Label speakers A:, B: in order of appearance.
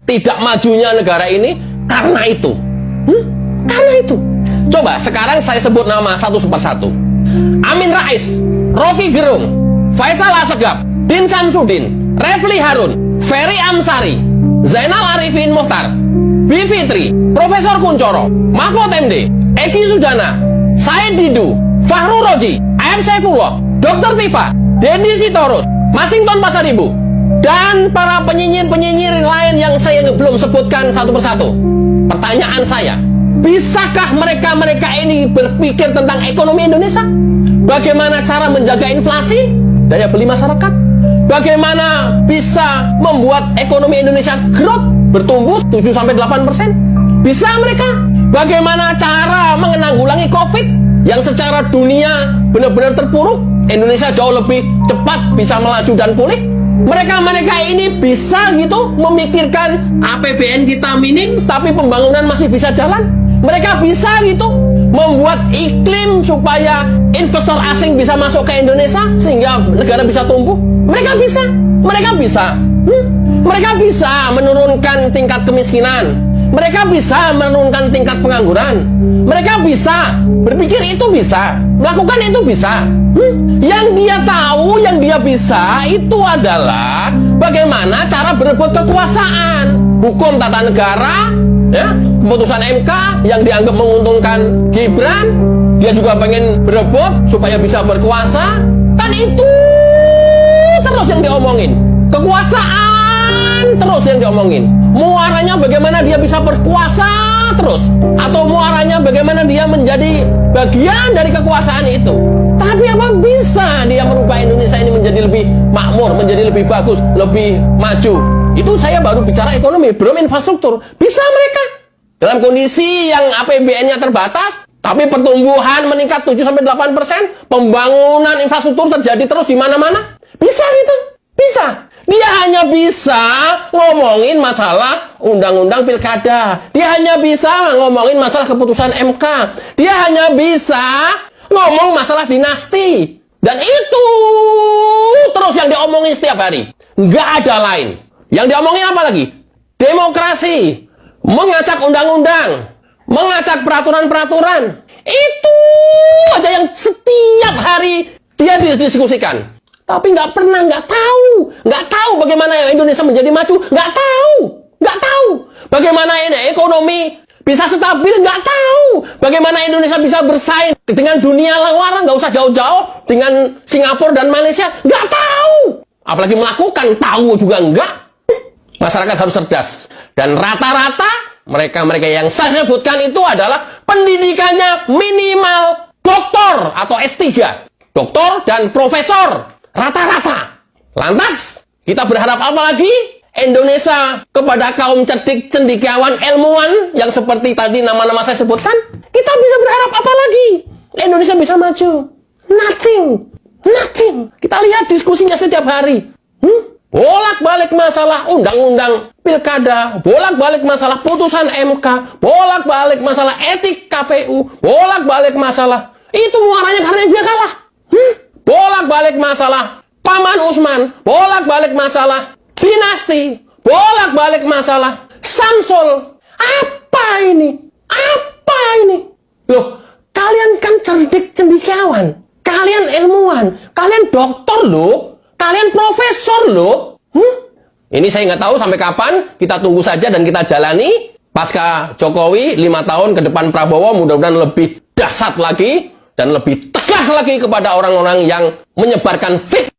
A: tidak majunya negara ini karena itu. Karena itu. Coba sekarang saya sebut nama satu persatu. Amin Rais, Rocky Gerung, Faisal Asegaf, Din Samsudin, Refli Harun, Ferry Amsari, Zainal Arifin Mukhtar, Bivitri, Profesor Kuncoro, Mahfud MD, Eki Sujana, Said Didu, Fahru Roji, AM Saifullah, Dr. Tifa, Dedi Sitorus, Masinton Pasaribu, dan para penyinyir-penyinyir lain yang saya belum sebutkan satu persatu. Pertanyaan saya, bisakah mereka ini berpikir tentang ekonomi Indonesia? Bagaimana cara menjaga inflasi, daya beli masyarakat? Bagaimana bisa membuat ekonomi Indonesia growth, bertumbuh 7-8%? Bisa mereka? Bagaimana cara menanggulangi COVID yang secara dunia benar-benar terpuruk? Indonesia jauh lebih cepat bisa melaju dan pulih. Mereka ini bisa gitu memikirkan APBN kita minim tapi pembangunan masih bisa jalan. Mereka bisa gitu membuat iklim supaya investor asing bisa masuk ke Indonesia sehingga negara bisa tumbuh. Mereka bisa. Mereka bisa menurunkan tingkat kemiskinan. Mereka bisa menurunkan tingkat pengangguran. Mereka bisa berpikir itu bisa, melakukan itu bisa. Yang dia tahu, yang dia bisa itu adalah bagaimana cara berebut kekuasaan, hukum tata negara, ya, keputusan MK yang dianggap menguntungkan Gibran, dia juga pengen berebut supaya bisa berkuasa. Kan itu terus yang diomongin, kekuasaan terus yang diomongin. Muaranya bagaimana dia bisa berkuasa terus, atau muaranya bagaimana dia menjadi bagian dari kekuasaan itu. Tapi apa bisa dia merubah Indonesia ini menjadi lebih makmur, menjadi lebih bagus, lebih maju? Itu saya baru bicara ekonomi, belum infrastruktur. Bisa mereka dalam kondisi yang APBN-nya terbatas, tapi pertumbuhan meningkat 7-8%, pembangunan infrastruktur terjadi terus di mana-mana. Bisa gitu, bisa. Dia hanya bisa ngomongin masalah undang-undang pilkada. Dia hanya bisa ngomongin masalah keputusan MK. Dia hanya bisa ngomong masalah dinasti. Dan itu terus yang diomongin setiap hari. Nggak ada lain. Yang diomongin apa lagi? Demokrasi. Mengacak undang-undang. Mengacak peraturan-peraturan. Itu aja yang setiap hari dia didiskusikan. Tapi nggak tahu bagaimana Indonesia menjadi maju, nggak tahu bagaimana ini ekonomi bisa stabil, nggak tahu bagaimana Indonesia bisa bersaing dengan dunia luar, nggak usah jauh-jauh dengan Singapura dan Malaysia, nggak tahu, apalagi melakukan, tahu juga enggak. Masyarakat harus cerdas, dan rata-rata mereka yang saya sebutkan itu adalah pendidikannya minimal doktor atau S3, doktor dan profesor. Rata-rata. Lantas, kita berharap apa lagi? Indonesia kepada kaum cerdik, cendekiawan, ilmuwan yang seperti tadi nama-nama saya sebutkan, kita bisa berharap apa lagi? Indonesia bisa maju. Nothing. Kita lihat diskusinya setiap hari. Bolak-balik masalah undang-undang pilkada, bolak-balik masalah putusan MK, bolak-balik masalah etik KPU, bolak-balik masalah itu muaranya karena dia kalah. Bolak-balik masalah Paman Usman, bolak-balik masalah dinasti, bolak-balik masalah Samsul. Apa ini? Loh, kalian kan cerdik cendekiawan, kalian ilmuwan, kalian dokter loh, kalian profesor loh. Ini saya nggak tahu sampai kapan, kita tunggu saja dan kita jalani. Pasca Jokowi 5 tahun ke depan Prabowo mudah-mudahan lebih dahsyat lagi dan lebih tegas lagi kepada orang-orang yang menyebarkan fitnah